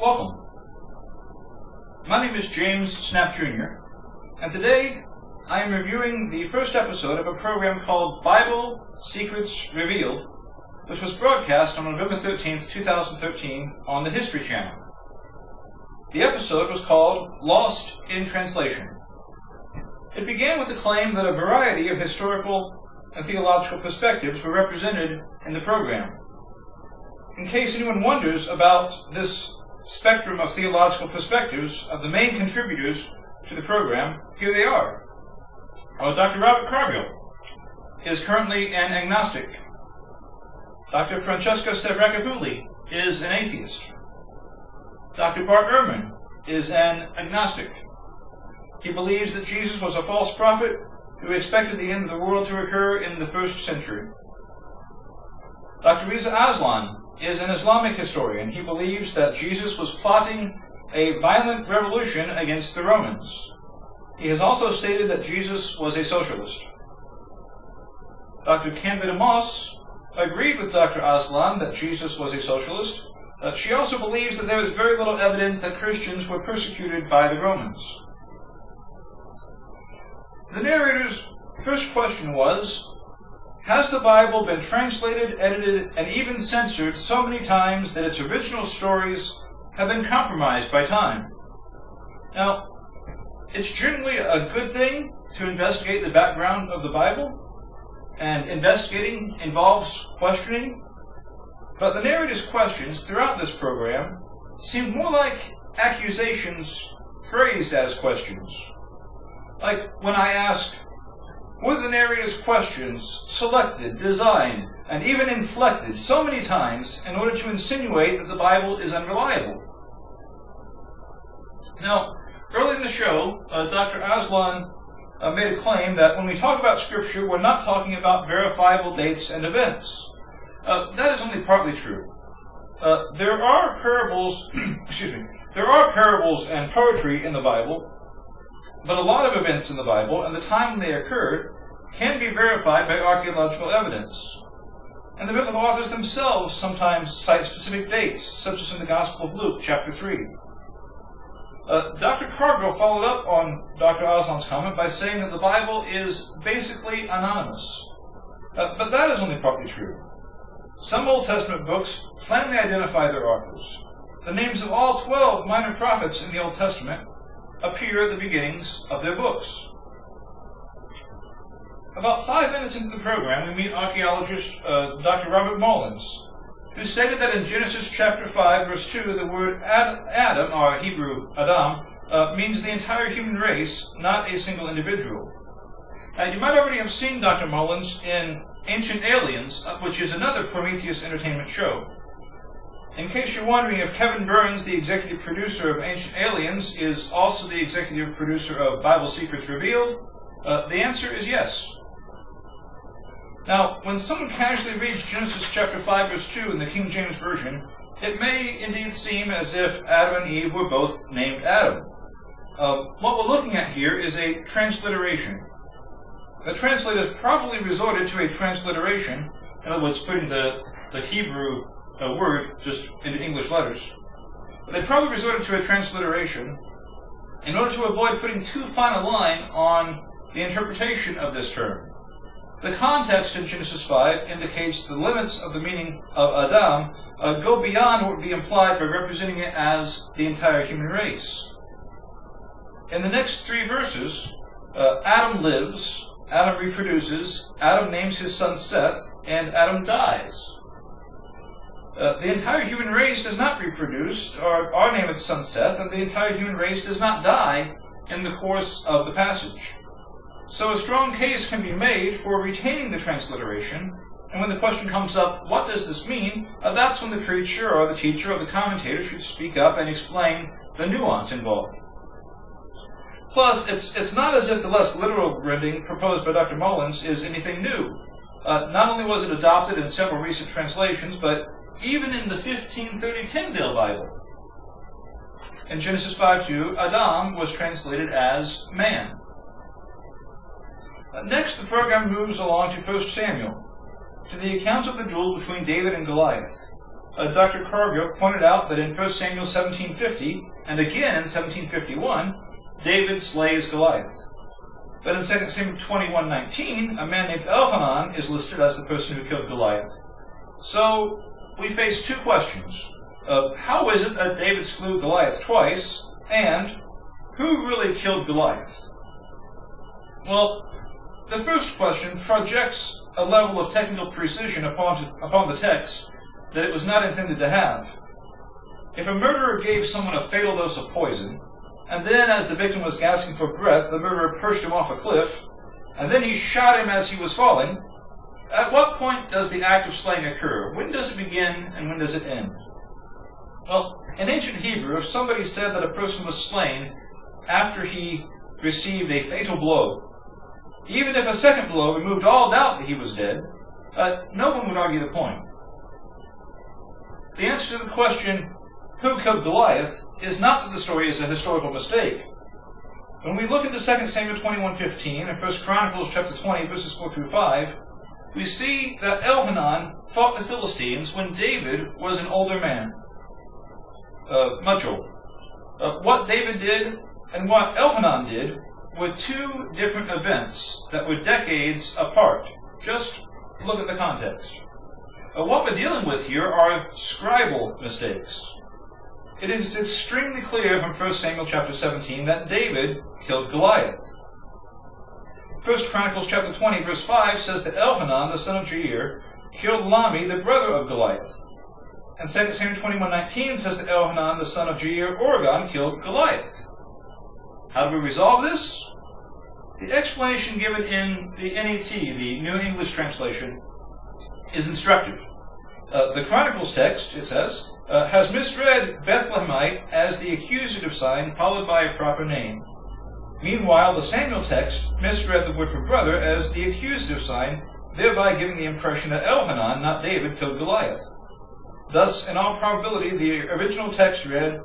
Welcome. My name is James Snapp Jr., and today I am reviewing the first episode of a program called Bible Secrets Revealed, which was broadcast on November 13th, 2013 on the History Channel. The episode was called Lost in Translation. It began with the claim that a variety of historical and theological perspectives were represented in the program. In case anyone wonders about this spectrum of theological perspectives of the main contributors to the program, here they are. Dr. Robert Cargill is currently an agnostic. Dr. Francesco Stavrakopoulos is an atheist. Dr. Bart Ehrman is an agnostic. He believes that Jesus was a false prophet who expected the end of the world to occur in the 1st century. Dr. Reza Aslan is an Islamic historian. He believes that Jesus was plotting a violent revolution against the Romans. He has also stated that Jesus was a socialist. Dr. Candida Moss agreed with Dr. Aslan that Jesus was a socialist. She also believes that there is very little evidence that Christians were persecuted by the Romans. The narrator's first question was, has the Bible been translated, edited, and even censored so many times that its original stories have been compromised by time? Now, it's generally a good thing to investigate the background of the Bible, and investigating involves questioning, but the narrator's questions throughout this program seem more like accusations phrased as questions. Like when I ask, were the narrator's questions selected, designed, and even inflected so many times in order to insinuate that the Bible is unreliable? Now, early in the show, Dr. Aslan made a claim that when we talk about Scripture, we're not talking about verifiable dates and events. That is only partly true. There are parables, there are parables and poetry in the Bible, but a lot of events in the Bible and the time when they occurred can be verified by archaeological evidence. And the biblical authors themselves sometimes cite specific dates, such as in the Gospel of Luke, chapter 3. Dr. Cargill followed up on Dr. Aslan's comment by saying that the Bible is basically anonymous. But that is only partly true. Some Old Testament books plainly identify their authors. The names of all 12 minor prophets in the Old Testament appear at the beginnings of their books. About 5 minutes into the program, we meet archaeologist Dr. Robert Mullins, who stated that in Genesis chapter 5, verse 2, the word Adam, or Hebrew Adam, means the entire human race, not a single individual. And you might already have seen Dr. Mullins in Ancient Aliens, which is another Prometheus entertainment show. In case you're wondering if Kevin Burns, the executive producer of Ancient Aliens, is also the executive producer of Bible Secrets Revealed, the answer is yes. Now, when someone casually reads Genesis chapter 5, verse 2 in the King James Version, it may indeed seem as if Adam and Eve were both named Adam. What we're looking at here is a transliteration. The translators probably resorted to a transliteration, in other words, putting the Hebrew word just into English letters. But they probably resorted to a transliteration in order to avoid putting too fine a line on the interpretation of this term. The context in Genesis 5 indicates the limits of the meaning of Adam go beyond what would be implied by representing it as the entire human race. In the next 3 verses, Adam lives, Adam reproduces, Adam names his son Seth, and Adam dies. The entire human race does not reproduce or name its son Seth, and the entire human race does not die in the course of the passage. So a strong case can be made for retaining the transliteration, and when the question comes up, what does this mean? That's when the preacher or the teacher or the commentator should speak up and explain the nuance involved. Plus, it's not as if the less literal rendering proposed by Dr. Mullins is anything new. Not only was it adopted in several recent translations, but even in the 1530 Tyndale Bible. In Genesis 5:2, Adam was translated as man. Next, the program moves along to 1 Samuel, to the account of the duel between David and Goliath. Dr. Cargill pointed out that in 1 Samuel 17:50, and again in 17:51, David slays Goliath. But in 2 Samuel 21:19, a man named Elhanan is listed as the person who killed Goliath. So we face two questions. How is it that David slew Goliath twice, and who really killed Goliath? Well, the first question projects a level of technical precision upon the text that it was not intended to have. If a murderer gave someone a fatal dose of poison, and then as the victim was gasping for breath, the murderer pushed him off a cliff, and then he shot him as he was falling, at what point does the act of slaying occur? When does it begin, and when does it end? Well, in ancient Hebrew, if somebody said that a person was slain after he received a fatal blow, even if a second blow removed all doubt that he was dead, no one would argue the point. The answer to the question, who killed Goliath, is not that the story is a historical mistake. When we look into 2 Samuel 21:15 and 1 Chronicles chapter 20, verses 4 through 5, we see that Elhanan fought the Philistines when David was an older man. Much older. What David did and what Elhanan did were two different events that were decades apart. Just look at the context. What we're dealing with here are scribal mistakes. It is extremely clear from 1 Samuel chapter 17 that David killed Goliath. 1 Chronicles chapter 20 verse 5 says that Elhanan, the son of Jair, killed Lami, the brother of Goliath. And 2 Samuel 21:19 says that Elhanan, the son of Jair, Oregon, killed Goliath. How do we resolve this? The explanation given in the NET, the New English Translation, is instructive. The Chronicles text, it says, has misread Bethlehemite as the accusative sign followed by a proper name. Meanwhile, the Samuel text misread the word for brother as the accusative sign, thereby giving the impression that Elhanan, not David, killed Goliath. Thus, in all probability, the original text read,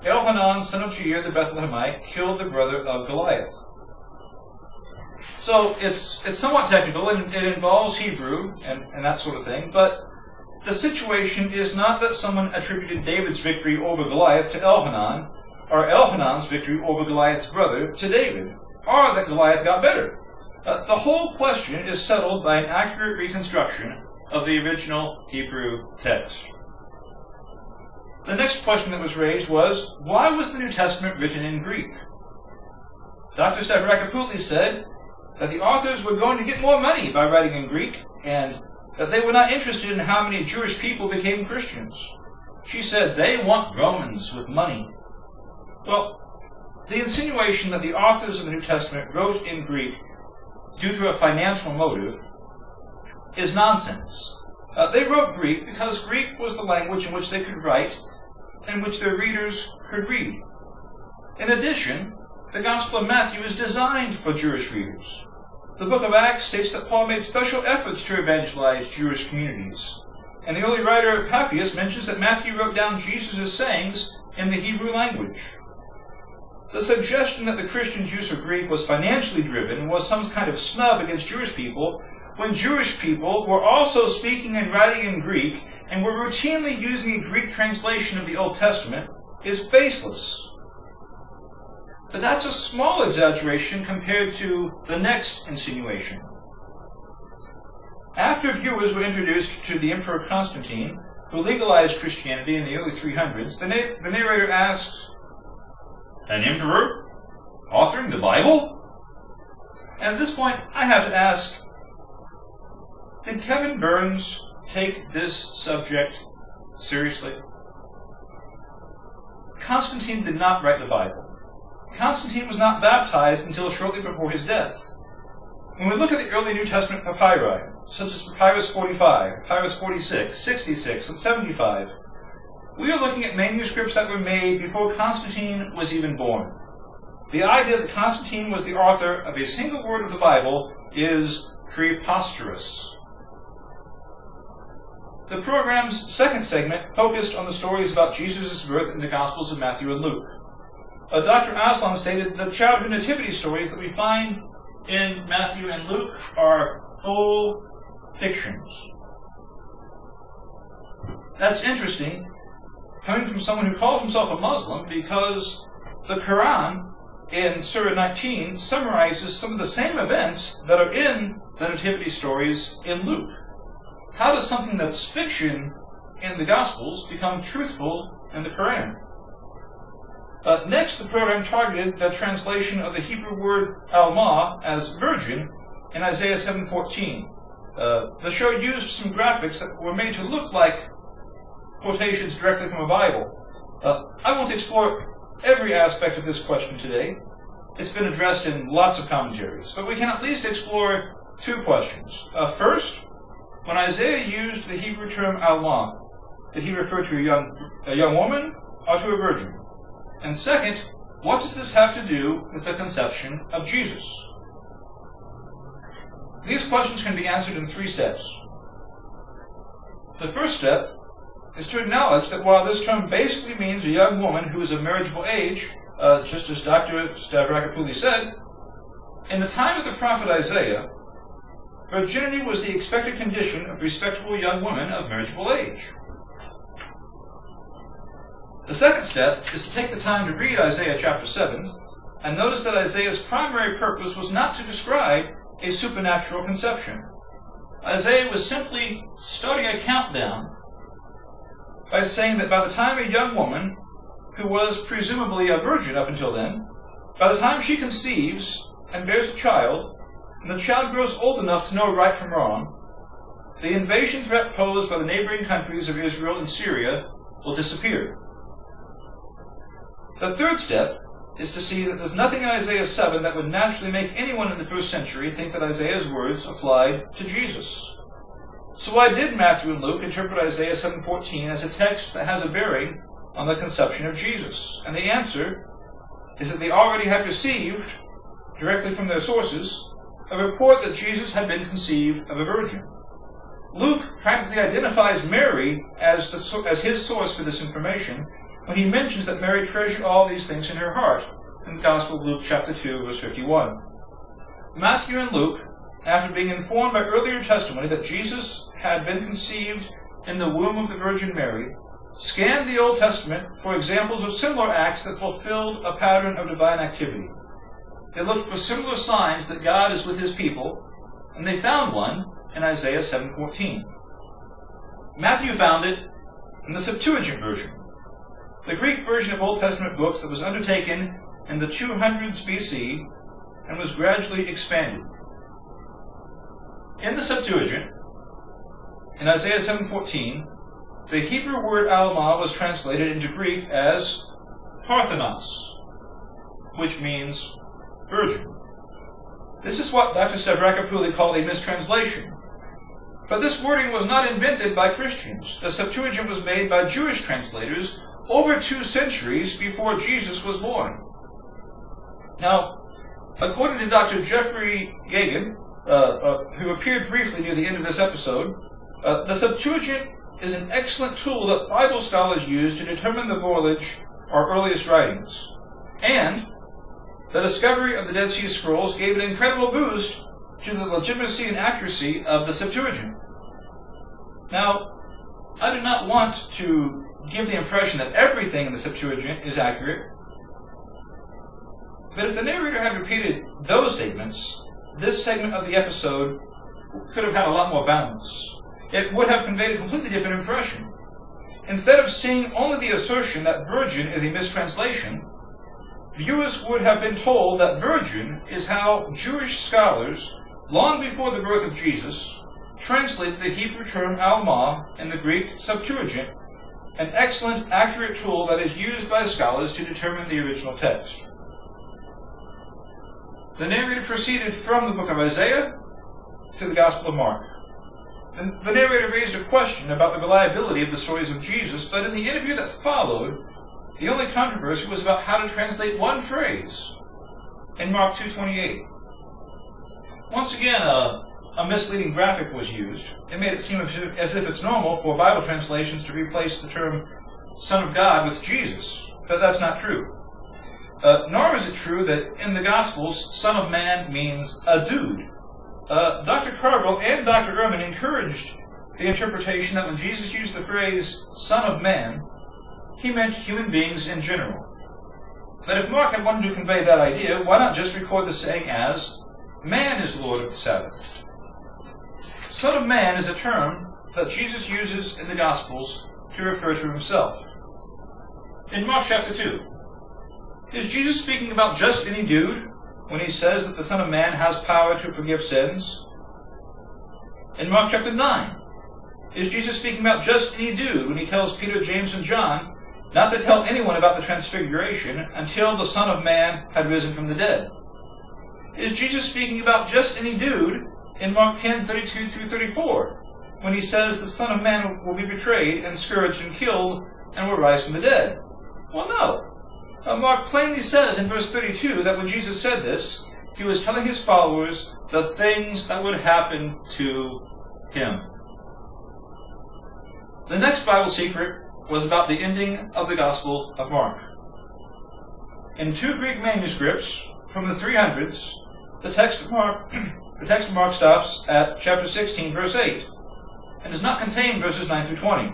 Elhanan, son of Jair the Bethlehemite, killed the brother of Goliath. So it's somewhat technical, and it involves Hebrew and that sort of thing, but the situation is not that someone attributed David's victory over Goliath to Elhanan, or Elhanan's victory over Goliath's brother to David, or that Goliath got better. The whole question is settled by an accurate reconstruction of the original Hebrew text. The next question that was raised was, why was the New Testament written in Greek? Dr. Stavrakopoulos said that the authors were going to get more money by writing in Greek, and that they were not interested in how many Jewish people became Christians. She said they want Romans with money. Well, the insinuation that the authors of the New Testament wrote in Greek due to a financial motive is nonsense. They wrote Greek because Greek was the language in which they could write and which their readers could read. In addition, the Gospel of Matthew is designed for Jewish readers. The book of Acts states that Paul made special efforts to evangelize Jewish communities. And the early writer Papias mentions that Matthew wrote down Jesus' sayings in the Hebrew language. The suggestion that the Christian use of Greek was financially driven was some kind of snub against Jewish people, when Jewish people were also speaking and writing in Greek and were routinely using a Greek translation of the Old Testament, is baseless. But that's a small exaggeration compared to the next insinuation. After viewers were introduced to the Emperor Constantine, who legalized Christianity in the early 300s, the narrator asked, "An emperor? Authoring the Bible?" And at this point, I have to ask, did Kevin Burns take this subject seriously? Constantine did not write the Bible. Constantine was not baptized until shortly before his death. When we look at the early New Testament papyri, such as Papyrus 45, Papyrus 46, 66, and 75, we are looking at manuscripts that were made before Constantine was even born. The idea that Constantine was the author of a single word of the Bible is preposterous. The program's second segment focused on the stories about Jesus' birth in the Gospels of Matthew and Luke. Dr. Aslan stated that the childhood nativity stories that we find in Matthew and Luke are full fictions. That's interesting, coming from someone who calls himself a Muslim, because the Quran in Surah 19 summarizes some of the same events that are in the nativity stories in Luke. How does something that's fiction in the Gospels become truthful in the Quran? Next, the program targeted the translation of the Hebrew word Alma as virgin in Isaiah 7:14. The show used some graphics that were made to look like quotations directly from a Bible. I won't explore every aspect of this question today. It's been addressed in lots of commentaries, but we can at least explore two questions. First, when Isaiah used the Hebrew term Alma, did he refer to a young woman or to a virgin? And second, what does this have to do with the conception of Jesus? These questions can be answered in 3 steps. The first step is to acknowledge that while this term basically means a young woman who is of marriageable age, just as Dr. Stavrakopoulos said, in the time of the prophet Isaiah, virginity was the expected condition of respectable young women of marriageable age. The second step is to take the time to read Isaiah chapter 7 and notice that Isaiah's primary purpose was not to describe a supernatural conception. Isaiah was simply starting a countdown by saying that by the time a young woman, who was presumably a virgin up until then, by the time she conceives and bears a child, and the child grows old enough to know right from wrong, the invasion threat posed by the neighboring countries of Israel and Syria will disappear. The third step is to see that there's nothing in Isaiah 7 that would naturally make anyone in the first century think that Isaiah's words applied to Jesus. So why did Matthew and Luke interpret Isaiah 7:14 as a text that has a bearing on the conception of Jesus? And the answer is that they already had received, directly from their sources, a report that Jesus had been conceived of a virgin. Luke practically identifies Mary as his source for this information when he mentions that Mary treasured all these things in her heart in the Gospel of Luke chapter 2, verse 51. Matthew and Luke, after being informed by earlier testimony that Jesus had been conceived in the womb of the Virgin Mary, scanned the Old Testament for examples of similar acts that fulfilled a pattern of divine activity. They looked for similar signs that God is with his people, and they found one in Isaiah 7:14. Matthew found it in the Septuagint version, the Greek version of Old Testament books that was undertaken in the 200s BC and was gradually expanded. In the Septuagint, in Isaiah 7:14, the Hebrew word Alma was translated into Greek as Parthenos, which means virgin. This is what Dr. Stavrakopoulos called a mistranslation. But this wording was not invented by Christians. The Septuagint was made by Jewish translators over 2 centuries before Jesus was born. Now, according to Dr. Jeffrey Gagan, who appeared briefly near the end of this episode, the Septuagint is an excellent tool that Bible scholars use to determine the Vorlage, or earliest writings. And the discovery of the Dead Sea Scrolls gave an incredible boost to the legitimacy and accuracy of the Septuagint. Now, I do not want to give the impression that everything in the Septuagint is accurate, but if the narrator had repeated those statements, this segment of the episode could have had a lot more balance. It would have conveyed a completely different impression. Instead of seeing only the assertion that virgin is a mistranslation, viewers would have been told that virgin is how Jewish scholars, long before the birth of Jesus, translated the Hebrew term Alma in the Greek Septuagint, an excellent, accurate tool that is used by scholars to determine the original text. The narrator proceeded from the book of Isaiah to the Gospel of Mark. The narrator raised a question about the reliability of the stories of Jesus, but in the interview that followed, the only controversy was about how to translate one phrase in Mark 2:28. Once again, a misleading graphic was used. It made it seem as if it's normal for Bible translations to replace the term Son of God with Jesus, but that's not true. Nor is it true that in the Gospels, Son of Man means a dude. Dr. Carville and Dr. Ehrman encouraged the interpretation that when Jesus used the phrase Son of Man, he meant human beings in general. But if Mark had wanted to convey that idea, why not just record the saying as, Man is Lord of the Sabbath? Son of Man is a term that Jesus uses in the Gospels to refer to himself. In Mark chapter 2, is Jesus speaking about just any dude when he says that the Son of Man has power to forgive sins? In Mark chapter 9, is Jesus speaking about just any dude when he tells Peter, James, and John not to tell anyone about the Transfiguration until the Son of Man had risen from the dead? Is Jesus speaking about just any dude in Mark 10:32 through 34, when he says the Son of Man will be betrayed and scourged and killed and will rise from the dead? Well, no. Mark plainly says in verse 32 that when Jesus said this, he was telling his followers the things that would happen to him. The next Bible secret was about the ending of the Gospel of Mark. In two Greek manuscripts from the 300s, the text of Mark stops at chapter 16, verse 8, and does not contain verses 9 through 20.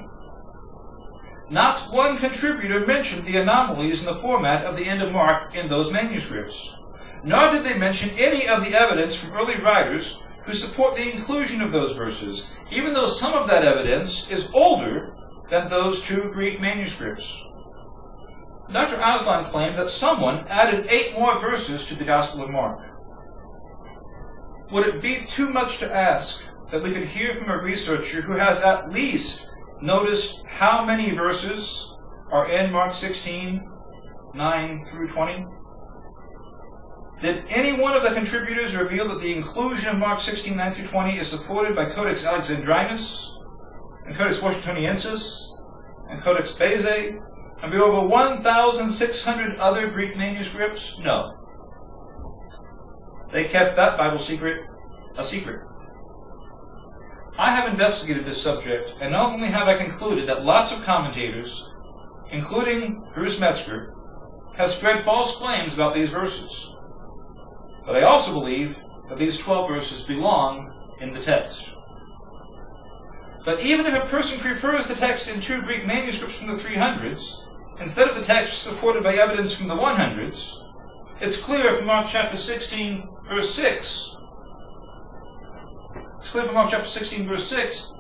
Not one contributor mentioned the anomalies in the format of the end of Mark in those manuscripts, nor did they mention any of the evidence from early writers who support the inclusion of those verses, even though some of that evidence is older than those two Greek manuscripts. Dr. Aslan claimed that someone added 8 more verses to the Gospel of Mark. Would it be too much to ask that we could hear from a researcher who has at least noticed how many verses are in Mark 16, 9 through 20? Did any one of the contributors reveal that the inclusion of Mark 16, 9 through 20 is supported by Codex Alexandrinus, and Codex Washingtoniensis, and Codex Bezae, and by over 1,600 other Greek manuscripts? No. They kept that Bible secret a secret. I have investigated this subject, and not only have I concluded that lots of commentators, including Bruce Metzger, have spread false claims about these verses, but I also believe that these 12 verses belong in the text. But even if a person prefers the text in two Greek manuscripts from the 300s, instead of the text supported by evidence from the 100s, it's clear from Mark chapter 16, verse 6,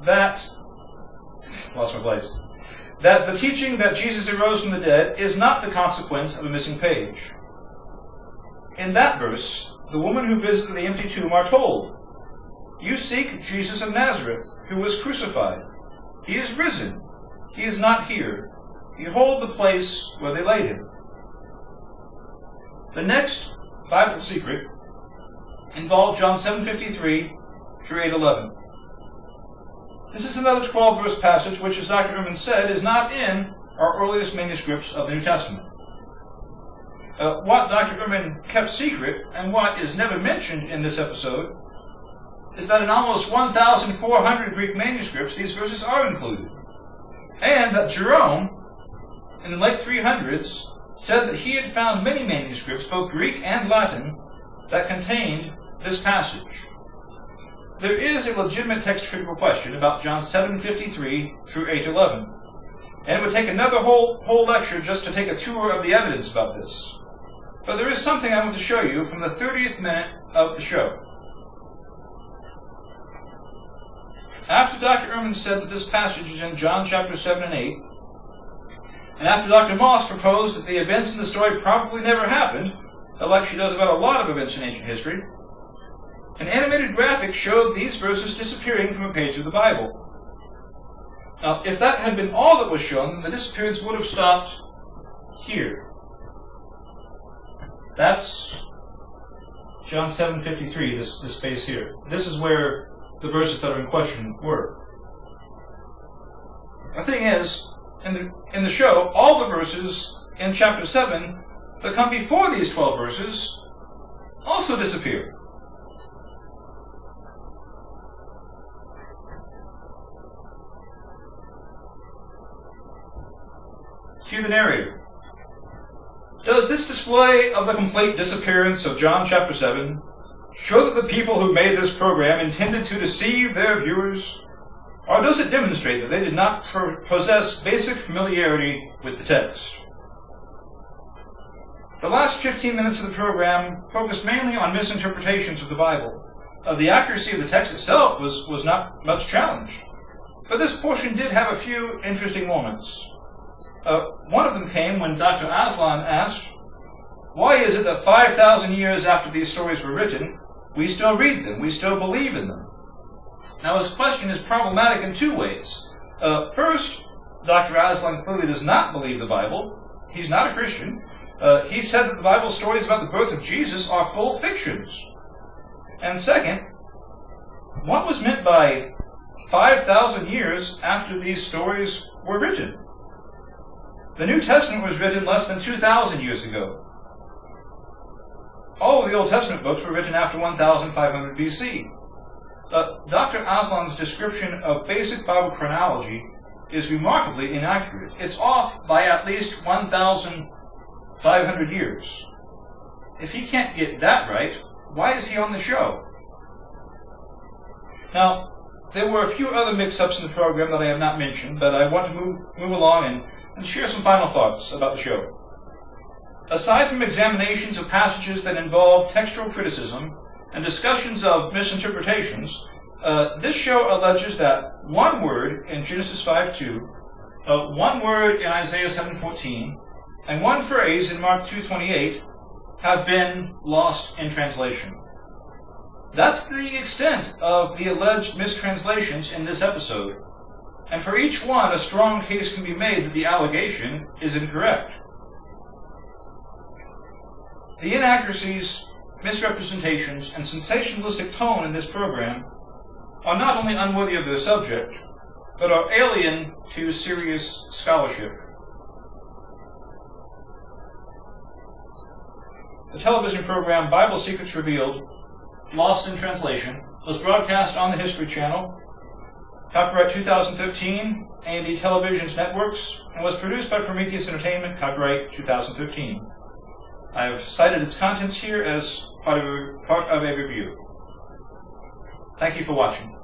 that, lost my place, that the teaching that Jesus arose from the dead is not the consequence of a missing page. In that verse, the woman who visited the empty tomb are told, "You seek Jesus of Nazareth, who was crucified. He is risen. He is not here. Behold the place where they laid him." The next Bible secret involved John 7:53 through 8:11. This is another 12-verse passage which, as Dr. Ehrman said, is not in our earliest manuscripts of the New Testament. What Dr. Ehrman kept secret, and what is never mentioned in this episode, is that in almost 1,400 Greek manuscripts these verses are included, and that Jerome, in the late 300s, said that he had found many manuscripts, both Greek and Latin, that contained this passage. There is a legitimate text-critical question about John 7:53 through 8:11, and it would take another whole lecture just to take a tour of the evidence about this. But there is something I want to show you from the 30th minute of the show. After Dr. Ehrman said that this passage is in John chapter 7 and 8, and after Dr. Moss proposed that the events in the story probably never happened, like she does about a lot of events in ancient history, an animated graphic showed these verses disappearing from a page of the Bible. Now, if that had been all that was shown, then the disappearance would have stopped here. That's John 7:53, this space here. This is where the verses that are in question were. The thing is, in the show, all the verses in chapter 7 that come before these 12 verses also disappear. Cue the narrator. Does this display of the complete disappearance of John chapter 7 show that the people who made this program intended to deceive their viewers? Or does it demonstrate that they did not possess basic familiarity with the text? The last 15 minutes of the program focused mainly on misinterpretations of the Bible. The accuracy of the text itself was not much challenged. But this portion did have a few interesting moments. One of them came when Dr. Aslan asked, why is it that 5,000 years after these stories were written, we still read them, we still believe in them? Now, his question is problematic in two ways. First, Dr. Aslan clearly does not believe the Bible. He's not a Christian. He said that the Bible stories about the birth of Jesus are full fictions. And second, what was meant by 5,000 years after these stories were written? The New Testament was written less than 2,000 years ago. All of the Old Testament books were written after 1,500 BC. Dr. Aslan's description of basic Bible chronology is remarkably inaccurate. It's off by at least 1,500 years. If he can't get that right, why is he on the show? Now, there were a few other mix-ups in the program that I have not mentioned, but I want to move along and share some final thoughts about the show. Aside from examinations of passages that involve textual criticism and discussions of misinterpretations, this show alleges that one word in Genesis 5:2, one word in Isaiah 7:14, and one phrase in Mark 2:28 have been lost in translation. That's the extent of the alleged mistranslations in this episode, and for each one a strong case can be made that the allegation is incorrect. The inaccuracies, misrepresentations, and sensationalistic tone in this program are not only unworthy of their subject, but are alien to serious scholarship. The television program Bible Secrets Revealed, Lost in Translation, was broadcast on the History Channel, copyright 2015, A&E Television's Networks, and was produced by Prometheus Entertainment, copyright 2015. I have cited its contents here as part of a review. Thank you for watching.